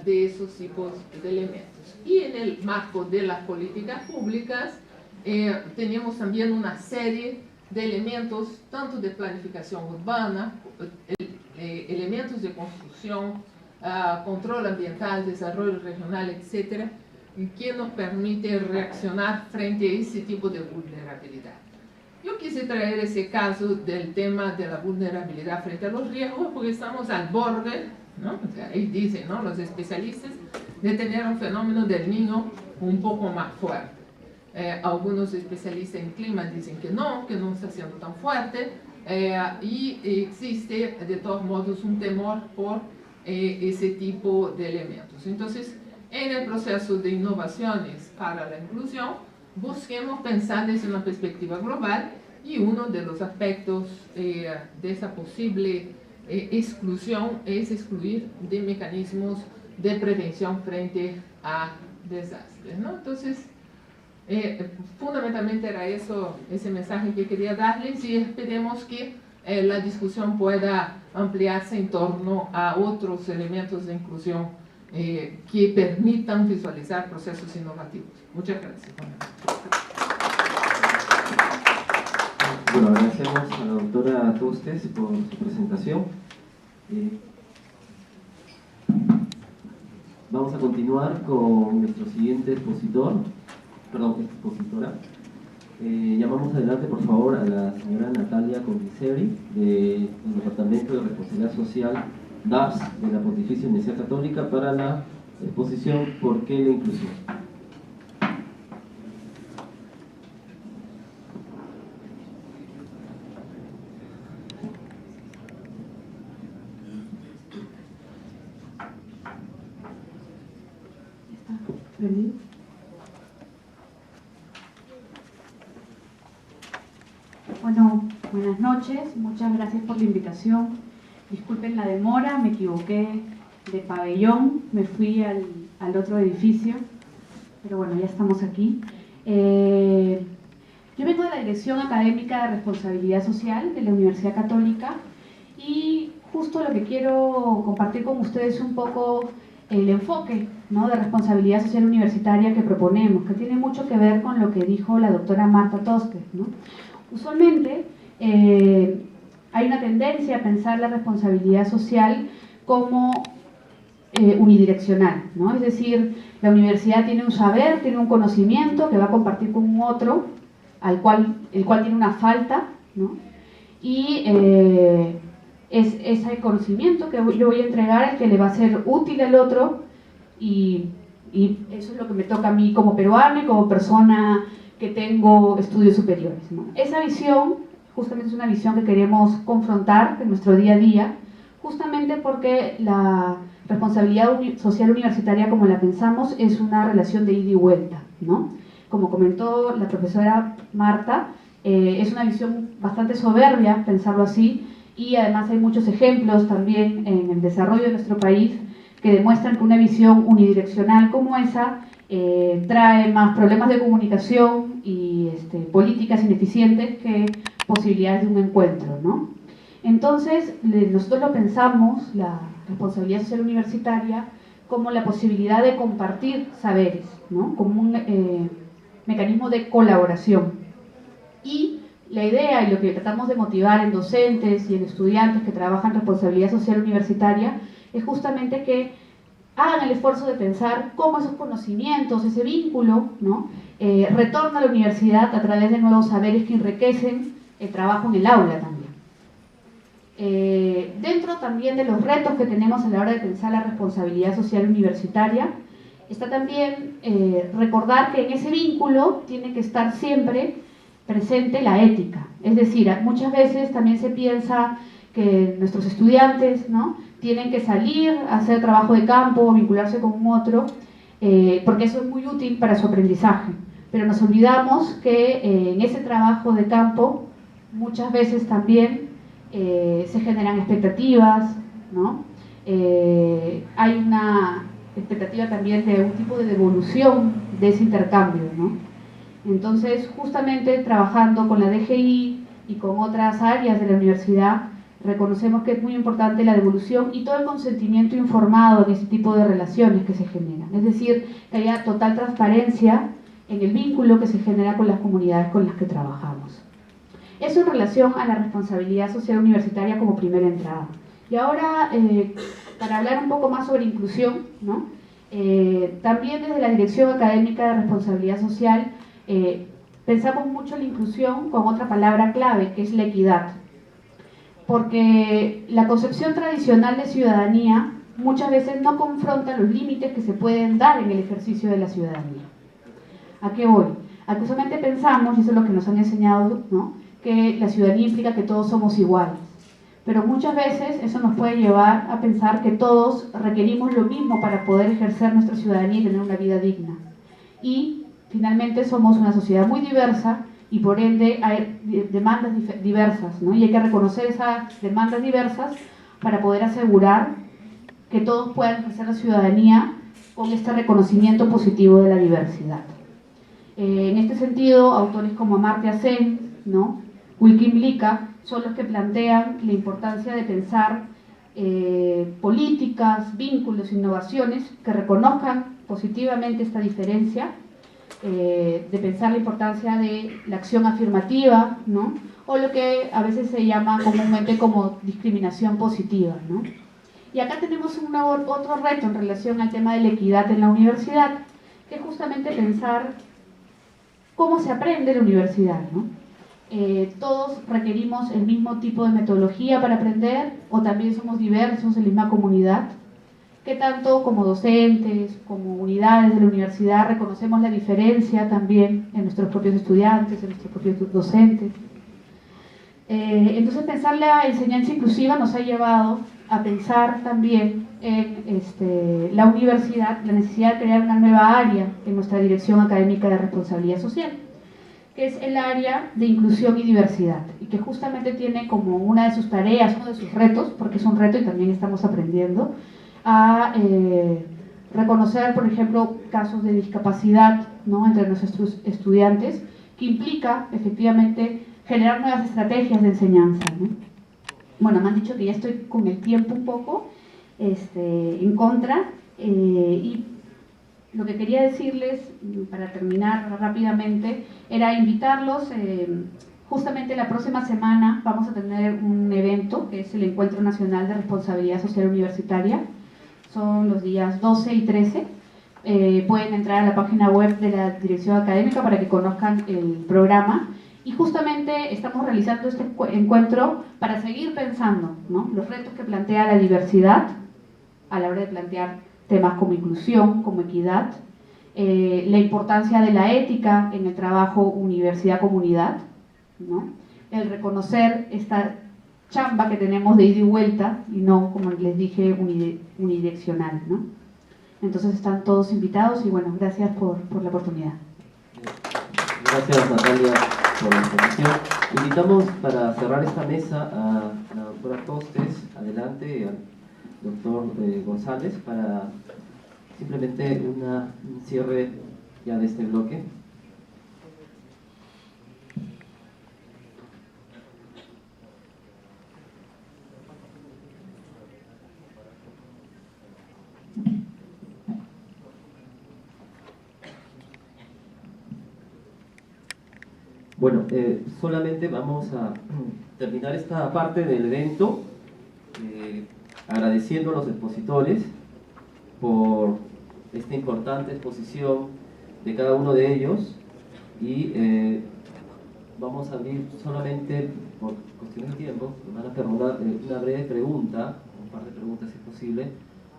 de esos tipos de elementos. Y en el marco de las políticas públicas, tenemos también una serie de elementos, tanto de planificación urbana, elementos de construcción, control ambiental, desarrollo regional, etcétera, que nos permite reaccionar frente a ese tipo de vulnerabilidad. Yo quise traer ese caso del tema de la vulnerabilidad frente a los riesgos porque estamos al borde, ¿no? O sea, ahí dicen, ¿no?, los especialistas, de tener un fenómeno del Niño un poco más fuerte. Algunos especialistas en clima dicen que no está siendo tan fuerte, y existe de todos modos un temor por ese tipo de elementos. Entonces, en el proceso de innovaciones para la inclusión, busquemos pensar desde una perspectiva global, y uno de los aspectos de esa posible exclusión es excluir de mecanismos de prevención frente a desastres, ¿no? Entonces, fundamentalmente era ese mensaje que quería darles, y esperemos que la discusión pueda ampliarse en torno a otros elementos de inclusión que permitan visualizar procesos innovativos. Muchas gracias. Bueno, agradecemos a la doctora Tostes por su presentación. Vamos a continuar con nuestro siguiente expositora. Llamamos adelante, por favor, a la señora Natalia Condiceri, del Departamento de Responsabilidad Social DAPS de la Pontificia Universidad Católica, para la exposición ¿Por qué la inclusión? ¿Prendido? Bueno, buenas noches, muchas gracias por la invitación. Disculpen la demora, me equivoqué de pabellón, me fui al otro edificio, pero bueno, ya estamos aquí. Yo vengo de la Dirección Académica de Responsabilidad Social de la Universidad Católica, y justo lo que quiero compartir con ustedes es un poco el enfoque, ¿no?, de responsabilidad social universitaria que proponemos, que tiene mucho que ver con lo que dijo la doctora Marta Tostes, ¿no? Usualmente hay una tendencia a pensar la responsabilidad social como unidireccional, ¿no? Es decir, la universidad tiene un saber, tiene un conocimiento que va a compartir con un otro, el cual tiene una falta, ¿no? Y es ese conocimiento que yo voy a entregar el que le va a ser útil al otro, y eso es lo que me toca a mí como peruana y como persona que tengo estudios superiores, ¿no? Esa visión justamente es una visión que queremos confrontar en nuestro día a día, justamente porque la responsabilidad social universitaria, como la pensamos, es una relación de ida y vuelta, ¿no? Como comentó la profesora Marta, es una visión bastante soberbia pensarlo así, y además hay muchos ejemplos también en el desarrollo de nuestro país que demuestran que una visión unidireccional como esa trae más problemas de comunicación y políticas ineficientes que posibilidades de un encuentro, ¿no? Entonces, nosotros lo pensamos, la responsabilidad social universitaria, como la posibilidad de compartir saberes, ¿no? Como un mecanismo de colaboración. Y la idea y lo que tratamos de motivar en docentes y en estudiantes que trabajan en responsabilidad social universitaria es justamente que hagan el esfuerzo de pensar cómo esos conocimientos, ese vínculo, ¿no? Retorna a la universidad a través de nuevos saberes que enriquecen el trabajo en el aula también. Dentro también de los retos que tenemos a la hora de pensar la responsabilidad social universitaria, está también recordar que en ese vínculo tiene que estar siempre presente la ética. Es decir, muchas veces también se piensa que nuestros estudiantes, ¿no?, tienen que salir a hacer trabajo de campo o vincularse con un otro, porque eso es muy útil para su aprendizaje. Pero nos olvidamos que en ese trabajo de campo muchas veces también se generan expectativas, ¿no? Hay una expectativa también de un tipo de devolución de ese intercambio, ¿no? Entonces, justamente trabajando con la DGI y con otras áreas de la universidad, reconocemos que es muy importante la devolución y todo el consentimiento informado en ese tipo de relaciones que se generan. Es decir, que haya total transparencia en el vínculo que se genera con las comunidades con las que trabajamos. Eso en relación a la responsabilidad social universitaria como primera entrada. Y ahora, para hablar un poco más sobre inclusión, ¿no? También desde la Dirección Académica de Responsabilidad Social pensamos mucho la inclusión con otra palabra clave, que es la equidad. Porque la concepción tradicional de ciudadanía muchas veces no confronta los límites que se pueden dar en el ejercicio de la ciudadanía. ¿A qué voy? A que usualmente pensamos, y eso es lo que nos han enseñado, ¿no?, que la ciudadanía implica que todos somos iguales. Pero muchas veces eso nos puede llevar a pensar que todos requerimos lo mismo para poder ejercer nuestra ciudadanía y tener una vida digna. Y finalmente somos una sociedad muy diversa y por ende hay demandas diversas, ¿no? Y hay que reconocer esas demandas diversas para poder asegurar que todos puedan ejercer la ciudadanía con este reconocimiento positivo de la diversidad. En este sentido, autores como Amartya Sen, ¿no?, Wilkin Lika, son los que plantean la importancia de pensar políticas, vínculos, innovaciones que reconozcan positivamente esta diferencia, de pensar la importancia de la acción afirmativa, ¿no?, o lo que a veces se llama comúnmente como discriminación positiva, ¿no? Y acá tenemos otro reto en relación al tema de la equidad en la universidad, que es justamente pensar cómo se aprende en la universidad, ¿no? Todos requerimos el mismo tipo de metodología para aprender, o también somos diversos en la misma comunidad. ¿Qué tanto como docentes, como unidades de la universidad reconocemos la diferencia también en nuestros propios estudiantes, en nuestros propios docentes? Entonces pensar la enseñanza inclusiva nos ha llevado a pensar también en la universidad, la necesidad de crear una nueva área en nuestra Dirección Académica de Responsabilidad Social, que es el área de inclusión y diversidad, y que justamente tiene como una de sus tareas, uno de sus retos, porque es un reto y también estamos aprendiendo, a reconocer, por ejemplo, casos de discapacidad, ¿no?, entre nuestros estudiantes, que implica efectivamente generar nuevas estrategias de enseñanza, ¿no? Bueno, me han dicho que ya estoy con el tiempo un poco en contra, y lo que quería decirles, para terminar rápidamente, era invitarlos, justamente la próxima semana vamos a tener un evento, que es el Encuentro Nacional de Responsabilidad Social Universitaria, son los días 12 y 13. Pueden entrar a la página web de la dirección académica para que conozcan el programa. Y justamente estamos realizando este encuentro para seguir pensando, ¿no?, los retos que plantea la diversidad a la hora de plantear temas como inclusión, como equidad, la importancia de la ética en el trabajo universidad-comunidad, ¿no?, el reconocer esta chamba que tenemos de ida y vuelta y no, como les dije, unidireccional, ¿no? Entonces están todos invitados y bueno, gracias por la oportunidad. Gracias, Natalia, por la información. Invitamos para cerrar esta mesa a la doctora Costes, adelante, y al doctor González, para simplemente un cierre ya de este bloque. Bueno, solamente vamos a terminar esta parte del evento agradeciendo a los expositores por esta importante exposición de cada uno de ellos y vamos a abrir solamente, por cuestiones de tiempo, me van a perdonar, una breve pregunta, un par de preguntas si es posible,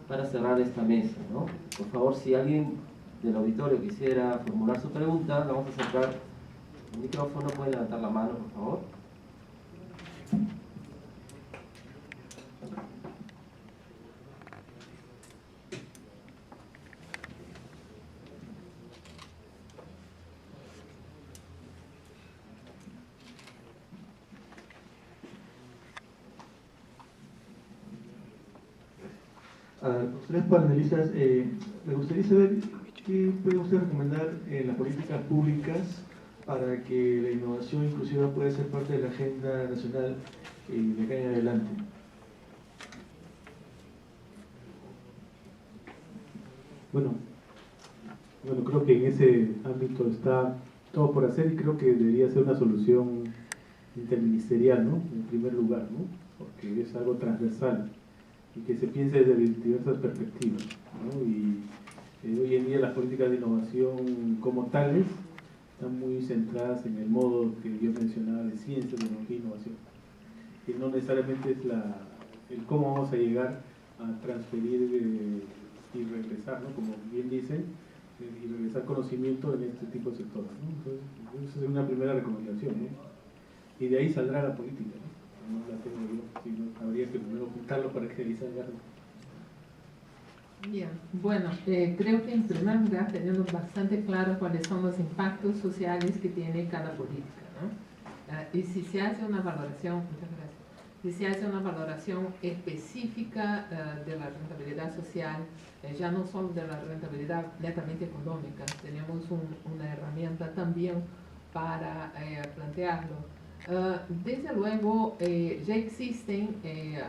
para cerrar esta mesa, ¿no? Por favor, si alguien del auditorio quisiera formular su pregunta, la vamos a acercar el micrófono, pueden levantar la mano, por favor. A los tres panelistas, me gustaría saber qué puede usted recomendar en las políticas públicas para que la innovación inclusiva pueda ser parte de la agenda nacional de acá en adelante. Bueno, creo que en ese ámbito está todo por hacer y creo que debería ser una solución interministerial, ¿no? En primer lugar, ¿no? Porque es algo transversal y que se piense desde diversas perspectivas, ¿no? Y hoy en día las políticas de innovación como tales están muy centradas en el modo que yo mencionaba de ciencia, tecnología e innovación, que no necesariamente es el cómo vamos a llegar a transferir y regresar, ¿no?, como bien dicen, y regresar conocimiento en este tipo de sectores, ¿no? Entonces, esa es una primera recomendación, ¿no? Y de ahí saldrá la política, ¿no? No la tengo yo, sino habría que primero juntarlo para que ahí salga. Bien, bueno, creo que en primer lugar tenemos bastante claro cuáles son los impactos sociales que tiene cada política, ¿no? Y si se hace una valoración, muchas gracias, si se hace una valoración específica de la rentabilidad social, ya no solo de la rentabilidad netamente económica, tenemos una herramienta también para plantearlo. Desde luego, ya existen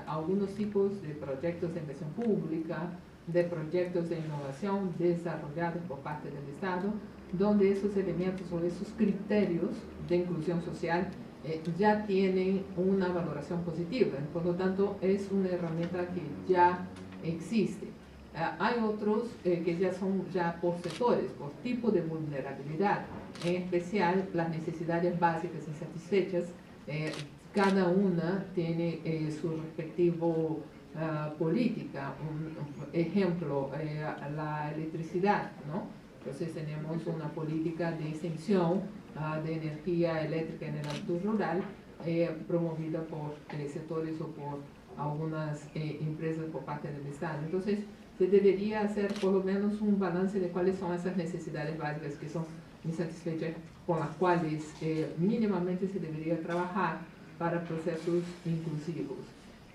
algunos tipos de proyectos de inversión pública, de proyectos de innovación desarrollados por parte del Estado, donde esos elementos o esos criterios de inclusión social ya tienen una valoración positiva. Por lo tanto, es una herramienta que ya existe. Hay otros que ya son por sectores, por tipo de vulnerabilidad, en especial las necesidades básicas insatisfechas. Cada una tiene su respectivo política. Un ejemplo, la electricidad, ¿no? Entonces tenemos una política de extensión de energía eléctrica en el ámbito rural promovida por sectores o por algunas empresas por parte del Estado. Entonces se debería hacer por lo menos un balance de cuáles son esas necesidades básicas que son insatisfechas, con las cuales mínimamente se debería trabajar para procesos inclusivos.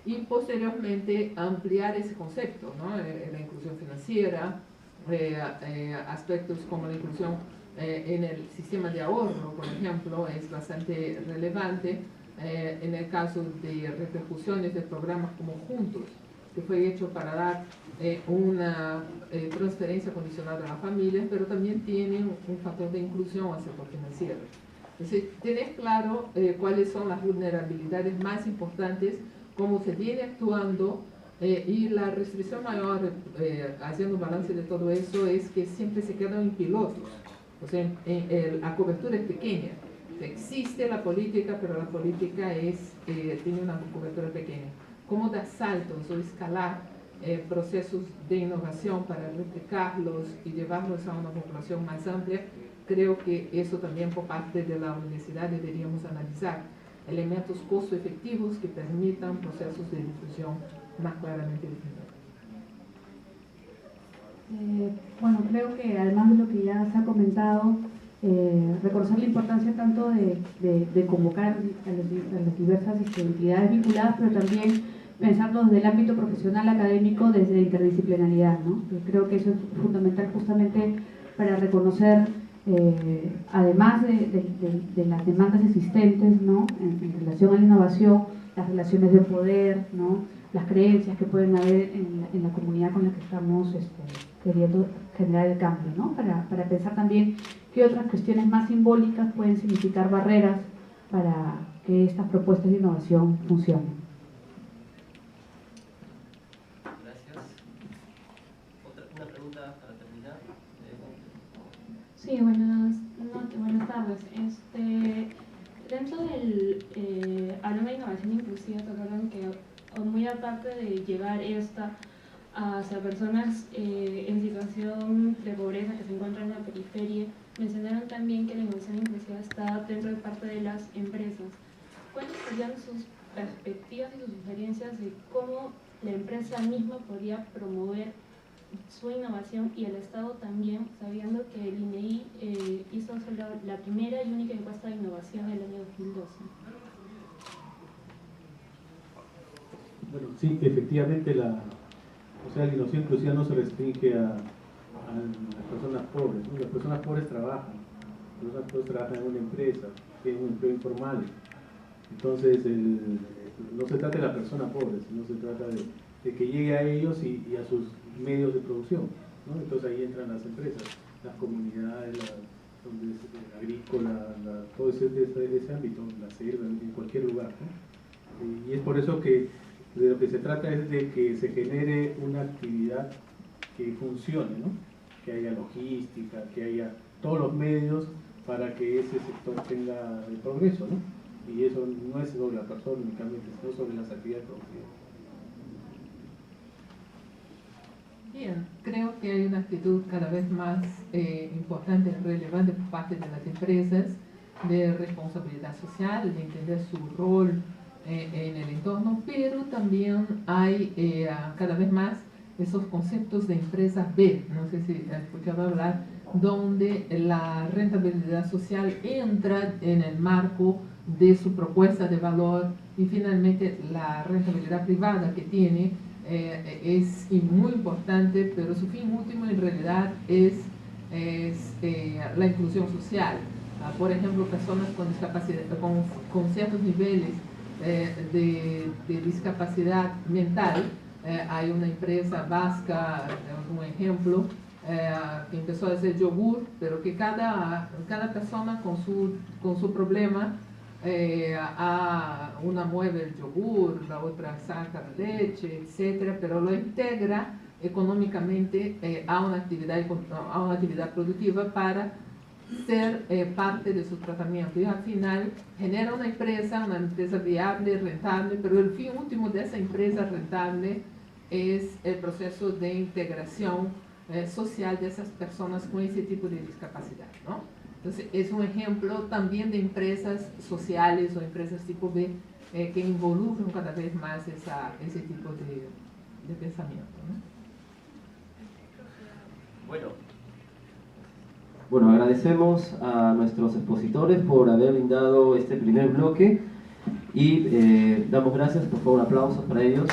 Y posteriormente ampliar ese concepto, ¿no? La inclusión financiera, aspectos como la inclusión en el sistema de ahorro, por ejemplo, es bastante relevante en el caso de repercusiones de programas como Juntos, que fue hecho para dar una transferencia condicional a las familias, pero también tienen un factor de inclusión al sector financiero. Entonces, tener claro cuáles son las vulnerabilidades más importantes, cómo se viene actuando Y la restricción mayor, haciendo balance de todo eso, es que siempre se quedan en pilotos. O sea, la cobertura es pequeña. Existe la política, pero la política tiene una cobertura pequeña. ¿Cómo dar saltos o escalar procesos de innovación para replicarlos y llevarlos a una población más amplia? Creo que eso también por parte de la universidad deberíamos analizar. Elementos costo-efectivos que permitan procesos de difusión más claramente definidos. Bueno, creo que además de lo que ya se ha comentado, reconocer la importancia tanto de convocar a las diversas entidades vinculadas, pero también pensarlo desde el ámbito profesional académico, desde la interdisciplinaridad, ¿no? Yo creo que eso es fundamental justamente para reconocer, además de las demandas existentes, ¿no? en relación a la innovación, las relaciones de poder, ¿no? Las creencias que pueden haber en la comunidad con la que estamos queriendo generar el cambio, ¿no? Para pensar también qué otras cuestiones más simbólicas pueden significar barreras para que estas propuestas de innovación funcionen. Gracias. ¿Una pregunta para terminar? Sí, buenas tardes. Dentro del hablando de innovación inclusiva, recuerdan que muy aparte de llevar esta hacia personas en situación de pobreza que se encuentran en la periferia, mencionaron también que la innovación inclusiva está dentro de parte de las empresas. ¿Cuáles serían sus perspectivas y sus sugerencias de cómo la empresa misma podría promover su innovación y el Estado también, sabiendo que el INEI hizo la primera y única encuesta de innovación del año 2012? Bueno, sí, efectivamente la innovación inclusiva no se restringe a las personas pobres, ¿no? Las personas pobres trabajan, las personas pobres trabajan en una empresa, tienen un empleo informal. Entonces, no se trata de la persona pobre, sino se trata de que llegue a ellos y a sus medios de producción, ¿no? Entonces ahí entran las empresas, las comunidades, agrícola, todo ese ámbito, la selva, en cualquier lugar, ¿no? Y es por eso que de lo que se trata es de que se genere una actividad que funcione, ¿no? Que haya logística, que haya todos los medios para que ese sector tenga el progreso, ¿no? Y eso no es sobre la persona únicamente, sino sobre las actividades productivas. Bien, creo que hay una actitud cada vez más importante y relevante por parte de las empresas de responsabilidad social, de entender su rol en el entorno, pero también hay cada vez más esos conceptos de empresas B, no sé si han escuchado hablar, donde la rentabilidad social entra en el marco de su propuesta de valor y finalmente la rentabilidad privada que tiene es muy importante, pero su fin último en realidad es la inclusión social. Por ejemplo, personas con discapacidad, con ciertos niveles de discapacidad mental. Hay una empresa vasca, un ejemplo, que empezó a hacer yogur, pero que cada persona con su problema, una mueve el yogur, la otra saca la leche, etcétera, pero lo integra económicamente a una actividad productiva para ser parte de su tratamiento, y al final genera una empresa viable, rentable, pero el fin último de esa empresa rentable es el proceso de integración social de esas personas con ese tipo de discapacidad, ¿no? Entonces es un ejemplo también de empresas sociales o empresas tipo B que involucran cada vez más ese tipo de pensamiento, ¿no? Bueno, agradecemos a nuestros expositores por haber brindado este primer bloque y damos gracias, por favor, aplausos para ellos.